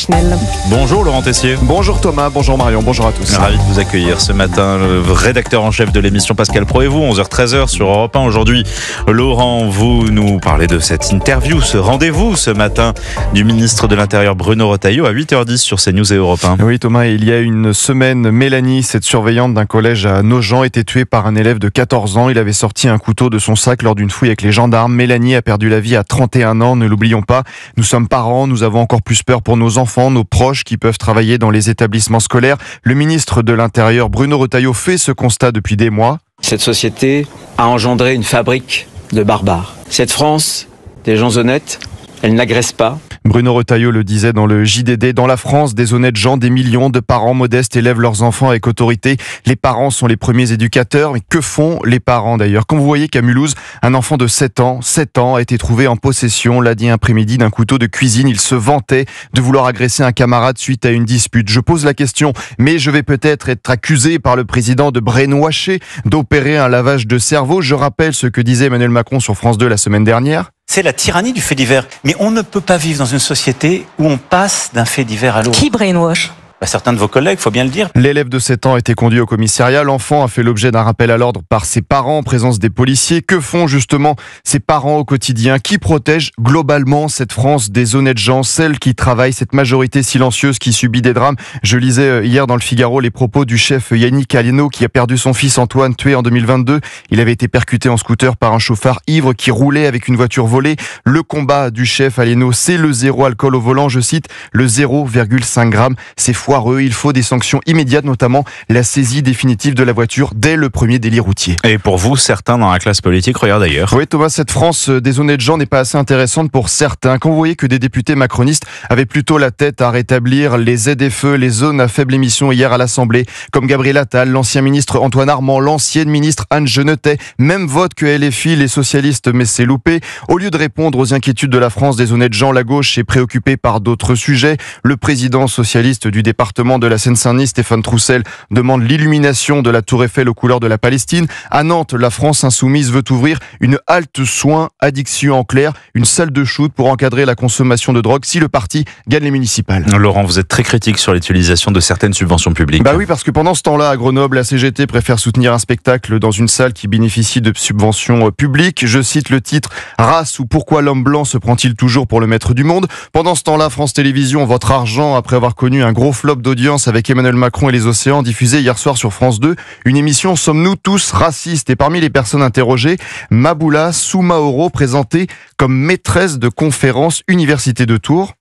professionnelle. Bonjour Laurent Tessier. Bonjour Thomas, bonjour Marion, bonjour à tous. Ravi de vous accueillir ce matin, le rédacteur en chef de l'émission Pascal Pro et vous, 11h-13h sur Europe 1. Aujourd'hui, Laurent, vous nous parlez de cette interview, ce rendez-vous ce matin du ministre de l'Intérieur Bruno Retailleau à 8h10 sur CNews et Europe 1. Oui Thomas, il y a une semaine, Mélanie, cette surveillante d'un collège à Nogent, était tuée par un élève de 14 ans. Il avait sorti un couteau de son sac lors d'une fouille avec les gendarmes. Mélanie a perdu la vie à 31 ans, ne l'oublions pas. Nous sommes parents, nous avons encore plus peur pour nos enfants, nos proches qui peuvent travailler dans les établissements scolaires. Le ministre de l'Intérieur Bruno Retailleau fait ce constat depuis des mois. Cette société a engendré une fabrique de barbares. Cette France, des gens honnêtes, elle n'agresse pas. Bruno Retailleau le disait dans le JDD, dans la France, des honnêtes gens, des millions de parents modestes élèvent leurs enfants avec autorité. Les parents sont les premiers éducateurs. Mais que font les parents d'ailleurs? Quand vous voyez qu'à Mulhouse, un enfant de 7 ans a été trouvé en possession lundi après-midi d'un couteau de cuisine. Il se vantait de vouloir agresser un camarade suite à une dispute. Je pose la question, mais je vais peut-être être accusé par le président de brainwasher, d'opérer un lavage de cerveau. Je rappelle ce que disait Emmanuel Macron sur France 2 la semaine dernière. C'est la tyrannie du fait divers. Mais on ne peut pas vivre dans une société où on passe d'un fait divers à l'autre. Qui brainwash? Certains de vos collègues, faut bien le dire. L'élève de 7 ans a été conduit au commissariat. L'enfant a fait l'objet d'un rappel à l'ordre par ses parents en présence des policiers. Que font justement ces parents au quotidien? Qui protège globalement cette France des honnêtes gens, celles qui travaillent, cette majorité silencieuse qui subit des drames? Je lisais hier dans le Figaro les propos du chef Yannick Aleno qui a perdu son fils Antoine, tué en 2022. Il avait été percuté en scooter par un chauffard ivre qui roulait avec une voiture volée. Le combat du chef Aleno, c'est le zéro alcool au volant. Je cite, le 0,5 g. C'est foireux. Il faut des sanctions immédiates, notamment la saisie définitive de la voiture dès le premier délit routier. Et pour vous, certains dans la classe politique regardent ailleurs. Oui Thomas, cette France des honnêtes gens n'est pas assez intéressante pour certains. Quand vous voyez que des députés macronistes avaient plutôt la tête à rétablir les ZFE, les zones à faible émission hier à l'Assemblée, comme Gabriel Attal, l'ancien ministre Antoine Armand, l'ancienne ministre Anne Genetet, même vote que LFI, les socialistes, mais c'est loupé. Au lieu de répondre aux inquiétudes de la France des honnêtes gens, la gauche est préoccupée par d'autres sujets. Le président socialiste du département de la Seine-Saint-Denis, Stéphane Troussel, demande l'illumination de la Tour Eiffel aux couleurs de la Palestine. À Nantes, la France insoumise veut ouvrir une halte soins addiction, en clair, une salle de shoot pour encadrer la consommation de drogue si le parti gagne les municipales. Laurent, vous êtes très critique sur l'utilisation de certaines subventions publiques. Bah oui, parce que pendant ce temps-là, à Grenoble, la CGT préfère soutenir un spectacle dans une salle qui bénéficie de subventions publiques. Je cite le titre « Race ou pourquoi l'homme blanc se prend-il toujours pour le maître du monde ?» Pendant ce temps-là, France Télévisions, votre argent, après avoir connu un gros flop d'audience avec Emmanuel Macron et les océans, diffusé hier soir sur France 2, une émission « Sommes-nous tous racistes ?» Et parmi les personnes interrogées, Maboula Soumaoro, présentée comme maîtresse de conférence Université de Tours.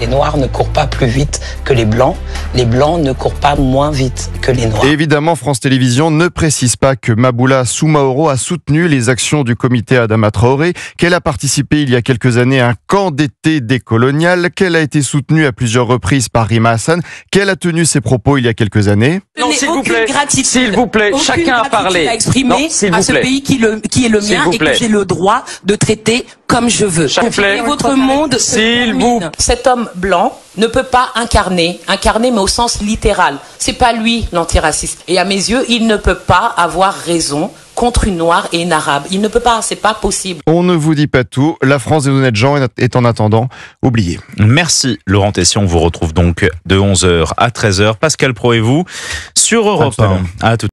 Les Noirs ne courent pas plus vite que les Blancs ne courent pas moins vite que les Noirs. Et évidemment, France Télévisions ne précise pas que Maboula Soumaoro a soutenu les actions du comité Adama Traoré, qu'elle a participé il y a quelques années à un camp d'été décolonial, qu'elle a été soutenue à plusieurs reprises par Rima Hassan, qu'elle a tenu ses propos il y a quelques années. Non, s'il vous plaît, chacun a parlé. À exprimer à ce pays qui est le mien et que j'ai le droit de traiter comme je veux. Votre monde s'il vous plaît. Cet homme blanc ne peut pas incarner mais au sens littéral. C'est pas lui l'antiraciste. Et à mes yeux, il ne peut pas avoir raison contre une noire et une arabe. Il ne peut pas, c'est pas possible. On ne vous dit pas tout. La France des honnêtes gens est en attendant oubliée. Merci Laurent Tessier. On vous retrouve donc de 11h à 13h. Pascal Pro et vous sur Europe 1. À tout